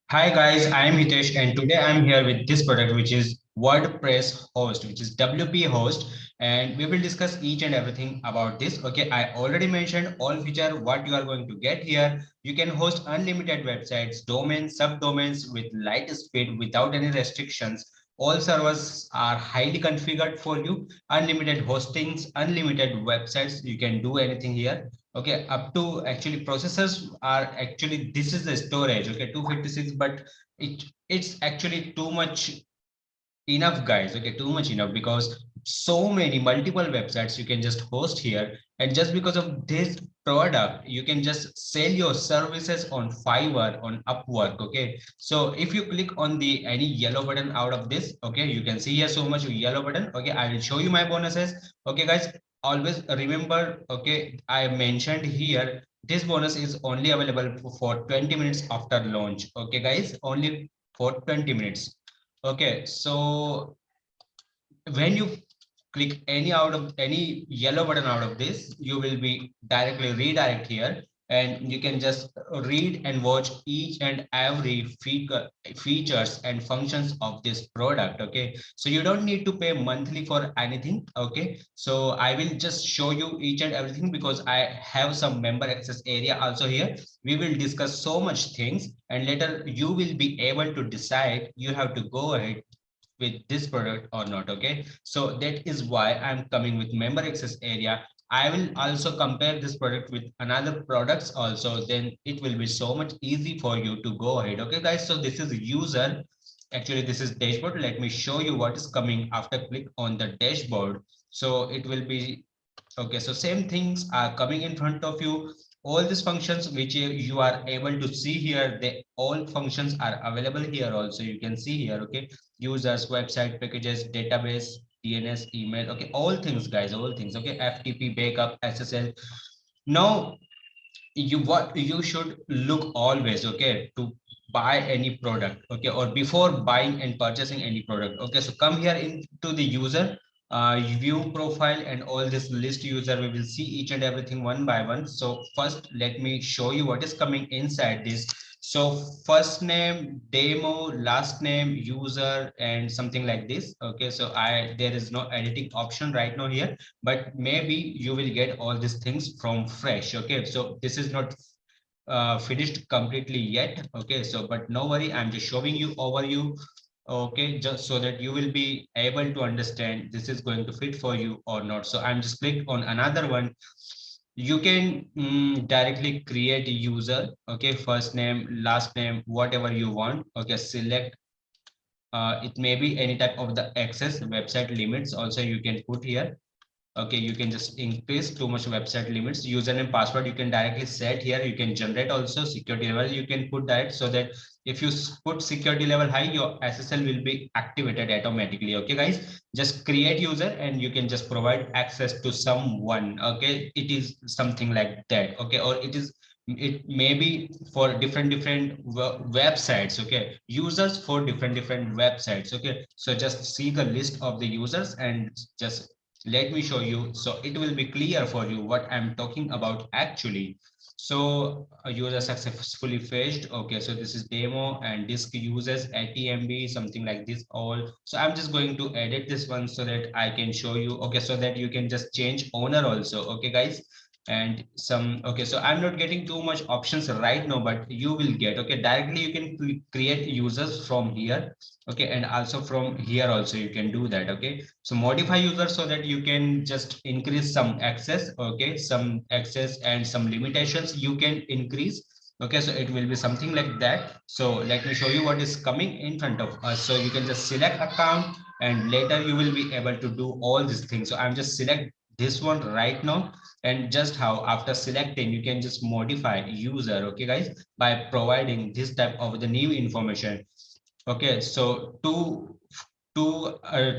Hi guys, I am Hitesh and today I am here with this product which is WordPress host, which is WP host, and we will discuss each and everything about this. Okay, I already mentioned all feature what you are going to get here. You can host unlimited websites, domains, subdomains with light speed without any restrictions. All servers are highly configured for you. Unlimited hostings, unlimited websites. You can do anything here. Okay, up to actually processors are actually this is the storage. Okay, 256, but it's actually too much enough, guys. Okay, too much enough because so many multiple websites you can just host here, and just because of this product you can just sell your services on Fiverr, on Upwork. Okay, so if you click on the any yellow button out of this, okay, you can see here so much yellow button. Okay, I will show you my bonuses. Okay guys, always remember, okay, I mentioned here this bonus is only available for 20 minutes after launch. Okay guys, only for 20 minutes. Okay, so when you click any out of any yellow button out of this, you will be directly redirect here, and you can just read and watch each and every features and functions of this product. Okay, so you don't need to pay monthly for anything. Okay, so I will just show you each and everything because I have some member access area also here. We will discuss so much things and later you will be able to decide you have to go ahead with this product or not. Okay, so that is why I'm coming with member access area. I will also compare this product with another products also, then it will be so much easy for you to go ahead. Okay guys, so this is user, actually this is dashboard. Let me show you what is coming after click on the dashboard. So it will be okay, so same things are coming in front of you. All these functions which you are able to see here, they all functions are available here also. You can see here, okay, users, website, packages, database, DNS, email, okay, all things guys, all things. Okay, FTP, backup, SSL. Now you what you should look always, okay, to buy any product, okay, or before buying and purchasing any product. Okay, so come here into the user, view profile and all this list user. We will see each and everything one by one. So first let me show you what is coming inside this. So first name, demo, last name, user, and something like this. Okay, so there is no editing option right now here, but maybe you will get all these things from fresh. Okay, so this is not finished completely yet. Okay, so but no worry, I'm just showing you overview. Okay, just so that you will be able to understand this is going to fit for you or not. So I'm just click on another one. You can directly create a user. Okay, first name, last name, whatever you want. Okay, select, it may be any type of the access website limits also you can put here. Okay, you can just increase too much website limits. Username, password you can directly set here. You can generate also. Security level you can put that, so that if you put security level high, your SSL will be activated automatically. Okay guys, just create user and you can just provide access to someone. Okay, it is something like that. Okay, or it may be for different websites. Okay, users for different websites. Okay, so just see the list of the users and just let me show you, so it will be clear for you what I'm talking about actually. So a user successfully fetched. Okay, so this is demo and disk uses ATMB, something like this all. So I'm just going to edit this one so that I can show you. Okay, so that you can just change owner also. Okay guys, and some. Okay, so I'm not getting too much options right now, but you will get. Okay, directly you can create users from here. Okay, and also from here also you can do that. Okay, so modify user so that you can just increase some access. Okay, some access and some limitations you can increase. Okay, so it will be something like that. So let me show you what is coming in front of us. So you can just select account and later you will be able to do all these things. So I'm just select this one right now, and just how after selecting you can just modify user. Okay guys, by providing this type of the new information. Okay, so two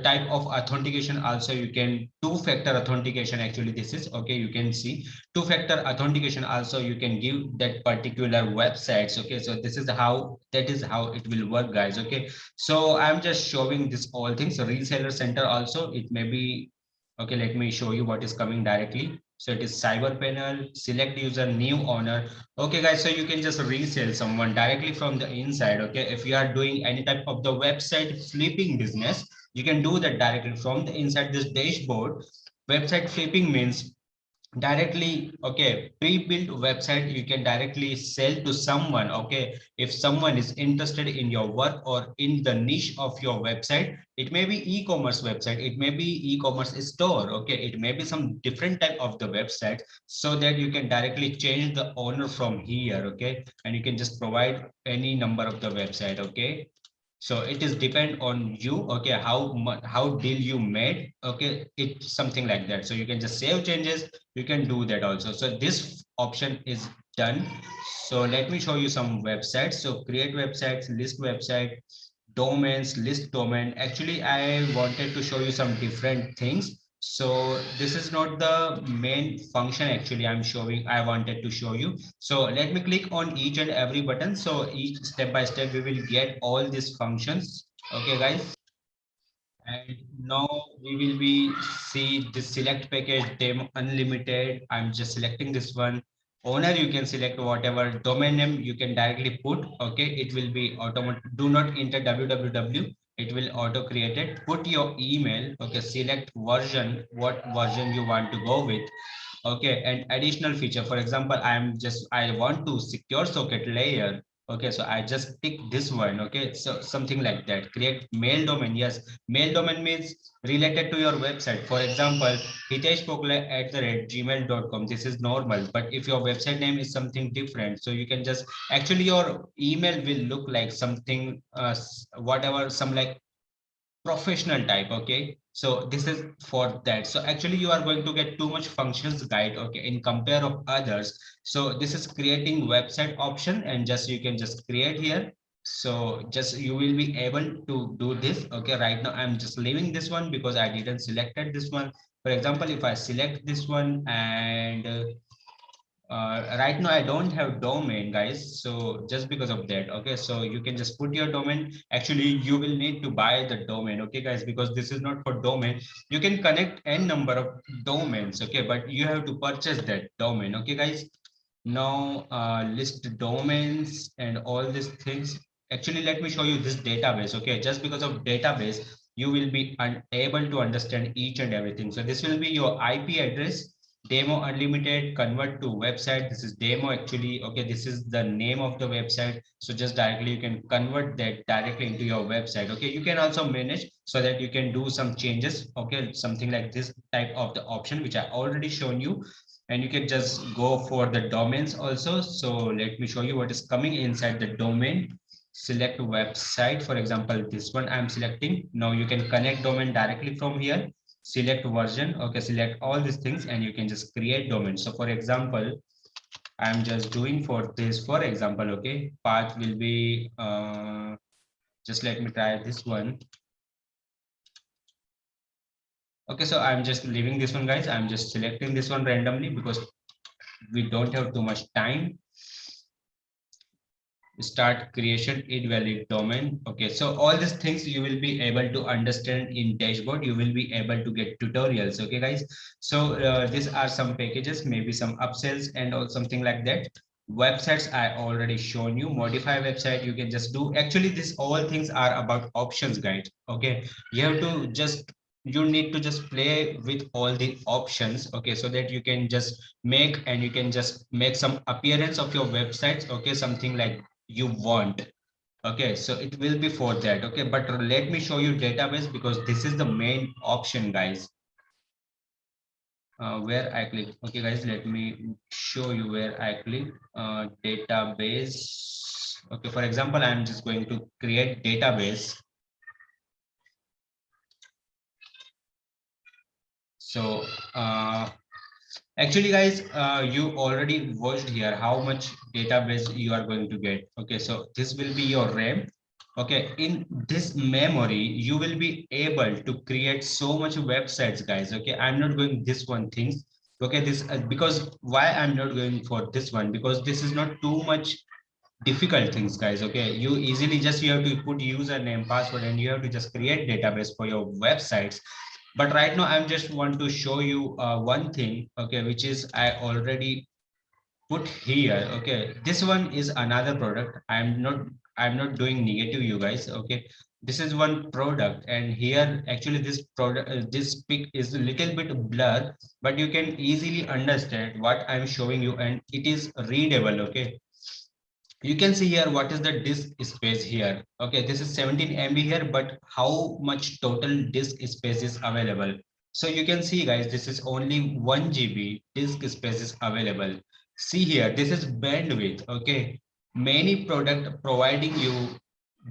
type of authentication also you can. Two-factor authentication, actually this is. Okay, you can see two-factor authentication also you can give that particular websites. Okay, so this is how, that is how it will work guys. Okay, so I'm just showing this all things. So reseller center also it may be. Okay, let me show you what is coming directly. So it is cyber panel, select user, new owner. Okay, guys, so you can just resell someone directly from the inside. Okay, if you are doing any type of the website flipping business, you can do that directly from the inside this dashboard. Website flipping means directly, okay, pre-built website you can directly sell to someone. Okay, if someone is interested in your work or in the niche of your website, it may be e-commerce website, it may be e-commerce store, okay, it may be some different type of the website, so that you can directly change the owner from here. Okay, and you can just provide any number of the website. Okay, so it is depend on you. Okay, how much, how deal you made. Okay, it's something like that. So you can just save changes, you can do that also. So this option is done. So let me show you some websites. So create websites, list website, domains, list domain. Actually I wanted to show you some different things. So this is not the main function actually I'm showing, I wanted to show you. So let me click on each and every button. So each step by step we will get all these functions. Okay guys, and now we will be see the select package demo unlimited. I'm just selecting this one. Owner, you can select whatever. Domain name you can directly put. Okay, it will be automatic. Do not enter www. It will auto create it. Put your email. Okay, select version, what version you want to go with. Okay, and additional feature, for example, I want to secure socket layer. Okay, so I just pick this one. Okay, so something like that. Create mail domain. Yes, mail domain means related to your website. For example, hiteshpokle@gmail.com. This is normal, but if your website name is something different, so you can just actually your email will look like something whatever, some like professional type. Okay, so this is for that. So actually you are going to get too much functions guide. Okay, in compare of others. So this is creating website option, and just you can just create here. So just you will be able to do this. Okay, right now I'm just leaving this one because I didn't selected this one. For example, if I select this one and right now I don't have domain, guys, so just because of that. Okay, so you can just put your domain. Actually you will need to buy the domain, okay guys, because this is not for domain. You can connect n number of domains, okay, but you have to purchase that domain. Okay guys, now list domains and all these things. Actually let me show you this database. Okay, just because of database you will be unable to understand each and everything. So this will be your IP address. Demo unlimited, convert to website. This is demo actually. Okay, this is the name of the website. So just directly you can convert that directly into your website. Okay, you can also manage so that you can do some changes. Okay, something like this type of the option which I already shown you. And you can just go for the domains also. So let me show you what is coming inside the domain. Select website, for example this one I'm selecting. Now you can connect domain directly from here. Select version. Okay, select all these things and you can just create domain. So for example, I'm just doing for this, for example. Okay, path will be just let me try this one. Okay, so I'm just leaving this one, guys. I'm just selecting this one randomly because we don't have too much time. Start creation invalid domain. Okay, so all these things you will be able to understand in dashboard. You will be able to get tutorials. Okay guys, so these are some packages, maybe some upsells and or something like that. Websites I already shown you. Modify website you can just do. Actually this all things are about options guide. Okay, you have to just, you need to just play with all the options. Okay, so that you can just make, and you can just make some appearance of your websites. Okay, something like you want. Okay, so it will be for that. Okay, but let me show you database because this is the main option, guys. Where I click. Okay guys, let me show you where I click. Database. Okay, for example, I'm just going to create database. So actually, guys, you already watched here how much database you are going to get. Okay, so this will be your RAM. Okay, in this memory, you will be able to create so much websites, guys. Okay, I'm not going this one things. Okay, this because why I'm not going for this one, because this is not too much difficult things, guys. Okay, you easily just you have to put username, password, and you have to just create database for your websites. But right now I'm just want to show you one thing, okay, which is I already put here. Okay, this one is another product. I'm not doing negative, you guys. Okay, this is one product, and here actually this product, this pic is a little bit blur, but you can easily understand what I'm showing you, and it is readable. Okay, you can see here what is the disk space here. Okay, this is 17 MB here, but how much total disk space is available? So you can see, guys, this is only 1 GB disk space is available. See here, this is bandwidth. Okay, many product providing you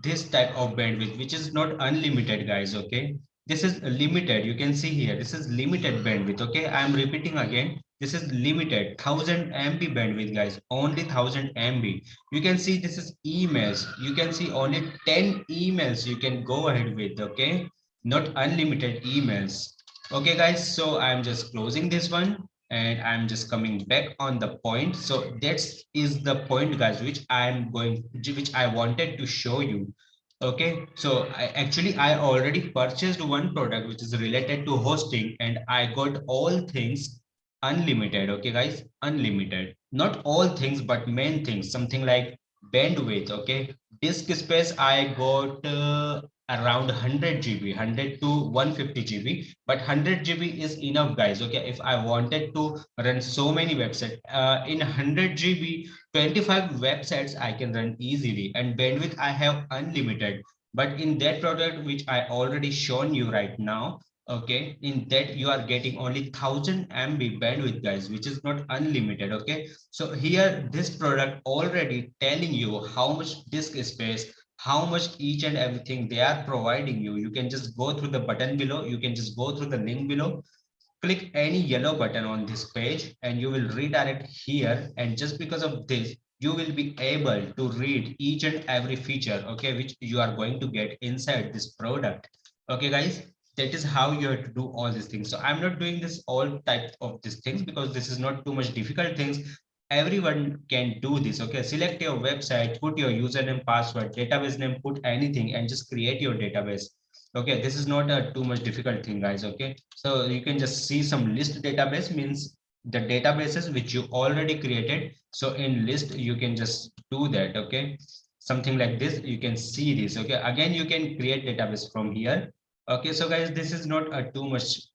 this type of bandwidth, which is not unlimited, guys. Okay, this is limited. You can see here, this is limited bandwidth. Okay, I am repeating again, this is limited 1000 MB bandwidth, guys, only 1000 MB. You can see this is emails. You can see only 10 emails you can go ahead with. Okay, not unlimited emails. Okay, guys, so I'm just closing this one, and I'm just coming back on the point. So that is the point, guys, which I wanted to show you. Okay, so I already purchased one product which is related to hosting, and I got all things unlimited. Okay, guys, unlimited, not all things but main things, something like bandwidth. Okay, disk space I got around 100 GB, 100 to 150 GB, but 100 GB is enough, guys. Okay, if I wanted to run so many websites in 100 GB, 25 websites I can run easily, and bandwidth I have unlimited. But in that product which I already shown you right now, okay, in that you are getting only 1000 MB bandwidth, guys, which is not unlimited. Okay, so here this product already telling you how much disk space, how much each and everything they are providing you. You can just go through the button below, you can just go through the link below, click any yellow button on this page, and you will redirect here. And just because of this, you will be able to read each and every feature, okay, which you are going to get inside this product. Okay, guys, that is how you have to do all these things. So I'm not doing this all type of these things because this is not too much difficult things. Everyone can do this. Okay, select your website, put your username, password, database name, put anything, and just create your database. Okay, this is not a too much difficult thing, guys. Okay, so you can just see some list database means the databases which you already created. So in list you can just do that. Okay, something like this, you can see this. Okay, again you can create database from here. Okay, so guys, this is not a too much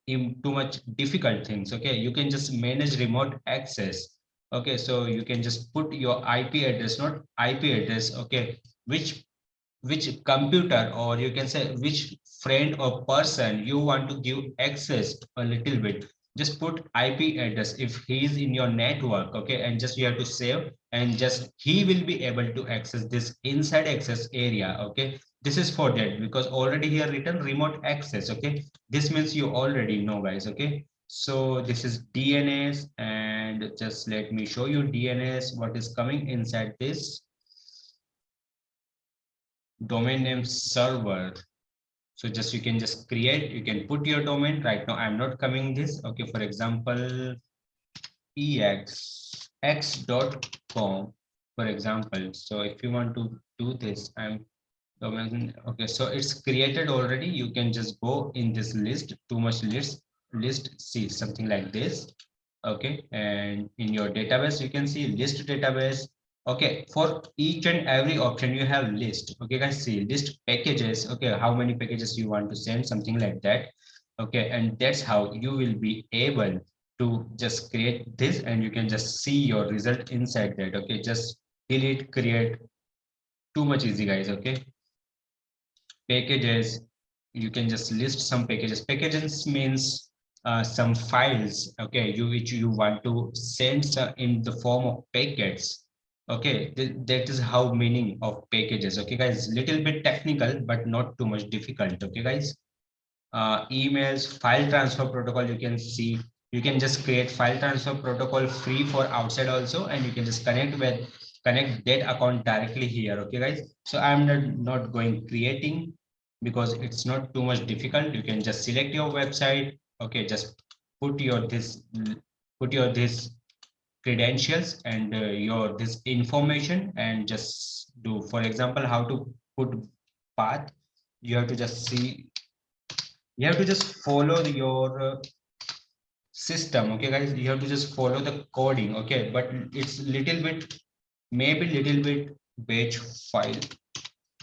difficult things. Okay, you can just manage remote access. Okay, so you can just put your IP address, not IP address. Okay, which computer, or you can say which friend or person you want to give access a little bit. Just put IP address if he is in your network. Okay, and just you have to save, and just he will be able to access this inside access area. Okay, this is for that because already here written remote access. Okay, this means you already know, guys. Okay, so this is DNS, and just let me show you DNS what is coming inside this domain name server. So just you can just create, you can put your domain. Right now I'm not coming this. Okay, for example, exx.com, for example. So if you want to do this, I'm domain. Okay, so it's created already. You can just go in this list, too much list, see something like this. Okay, and in your database you can see list database. Okay, for each and every option you have list. Okay, guys, see list packages. Okay, how many packages you want to send, something like that. Okay, and that's how you will be able to just create this, and you can just see your result inside that. Okay, just delete, create, too much easy, guys. Okay, packages, you can just list some packages means some files. Okay, which you want to send in the form of packets. Okay, that is how meaning of packages. Okay, guys, little bit technical but not too much difficult. Okay, guys, emails, file transfer protocol, you can see, you can just create file transfer protocol free for outside also, and you can just connect that account directly here. Okay, guys, so I'm not going creating because it's not too much difficult. You can just select your website. Okay, just put your this credentials and your this information, and just do, for example, how to put path. You have to just see You have to just follow your system. Okay guys, you have to just follow the coding. Okay, but it's little bit, maybe little bit batch file.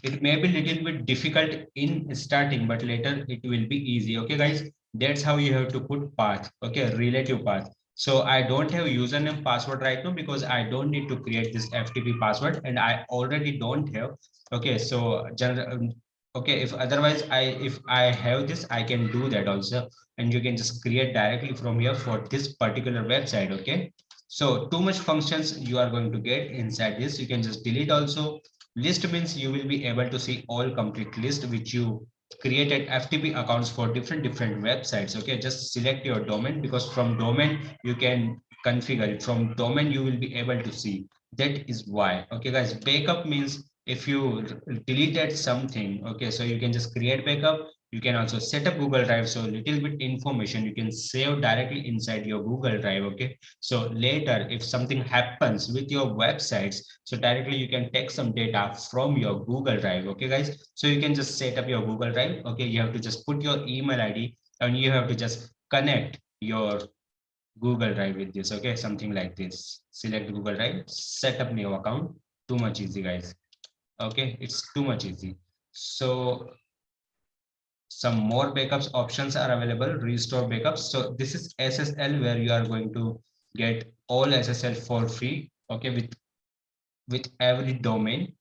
It may be little bit difficult in starting, but later it will be easy. Okay guys, that's how you have to put path. Okay, relative path. So I don't have username password right now because I don't need to create this FTP password, and I already don't have. Okay, so general, okay, if otherwise if I have this, I can do that also, and you can just create directly from here for this particular website. Okay, so too much functions you are going to get inside this. You can just delete also. List means you will be able to see all complete list which you created FTP accounts for different websites. Okay, just select your domain, because from domain you can configure it. From domain you will be able to see. That is why. Okay guys, backup means if you deleted something, okay, so you can just create backup. You can also set up Google Drive, so little bit information you can save directly inside your Google Drive. Okay, so later if something happens with your websites, so directly you can take some data from your Google Drive. Okay guys, so you can just set up your Google Drive. Okay, you have to just put your email ID and you have to just connect your Google Drive with this. Okay, something like this. Select Google Drive, set up new account. Too much easy guys. Okay, it's too much easy. So some more backups options are available. Restore backups. So this is SSL, where you are going to get all SSL for free. Okay, with every domain.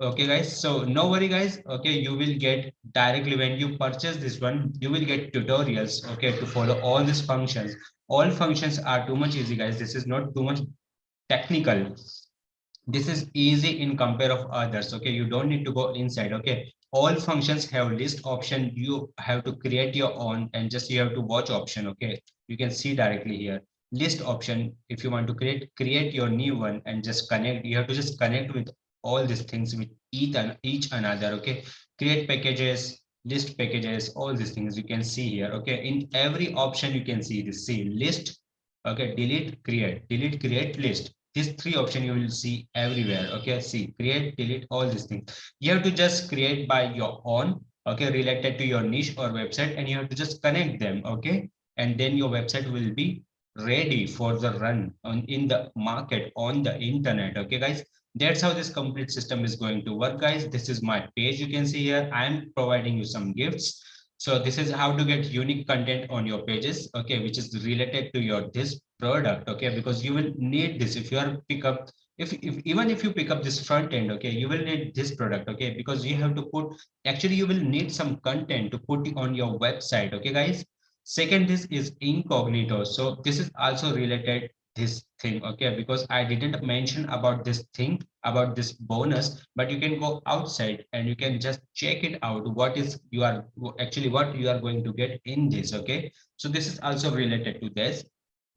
Okay guys, so no worry guys. Okay, you will get directly when you purchase this one, you will get tutorials. Okay, to follow all these functions. All functions are too much easy guys. This is not too much technical. This is easy in compare of others. Okay, you don't need to go inside. Okay, all functions have list option. You have to create your own, and just you have to watch option. Okay, you can see directly here list option. If you want to create your new one and just connect, you have to just connect with all these things with each another. Okay, create packages, list packages, all these things you can see here. Okay, in every option you can see this, see list. Okay, delete, create, list. These three options you will see everywhere. Okay, see, create, delete, all these things. You have to just create by your own. Okay, related to your niche or website, and you have to just connect them. Okay, and then your website will be ready for the run on in the market on the internet. Okay guys, that's how this complete system is going to work guys. This is my page. You can see here I am providing you some gifts. So this is how to get unique content on your pages. Okay, which is related to your this product. Okay, because you will need this if you are pick up, if even if you pick up this front end. Okay, you will need this product. Okay, because you have to put, actually you will need some content to put on your website. Okay guys, second, this is incognito. So this is also related this thing. Okay, because I didn't mention about this thing, about this bonus, but you can go outside and you can just check it out, what is you are actually what you are going to get in this. Okay, so this is also related to this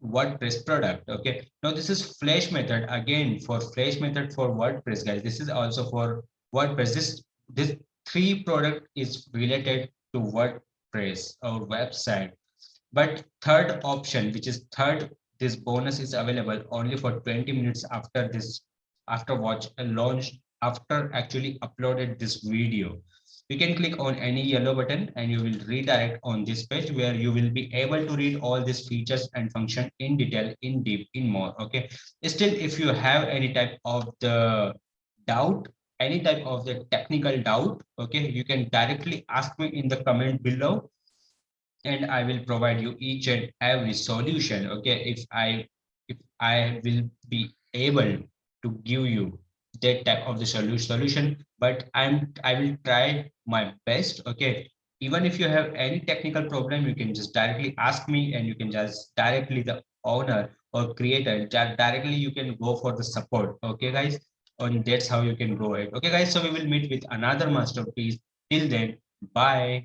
WordPress product. Okay, now this is flash method. Again, for flash method for WordPress guys, this is also for WordPress. This three product is related to WordPress or website. But third option, which is third, this bonus is available only for 20 minutes after this, after watch a launch, after actually uploaded this video. You can click on any yellow button and you will redirect on this page where you will be able to read all these features and function in detail, in deep, in more. Okay, still if you have any type of the doubt, any type of the technical doubt, okay, you can directly ask me in the comment below, and I will provide you each and every solution. Okay, if I will be able to give you that type of the solution, but I will try my best. Okay, even if you have any technical problem, you can just directly ask me, and you can just directly the owner or creator directly you can go for the support. Okay guys, and that's how you can go ahead. Okay guys, so we will meet with another masterpiece. Till then, bye.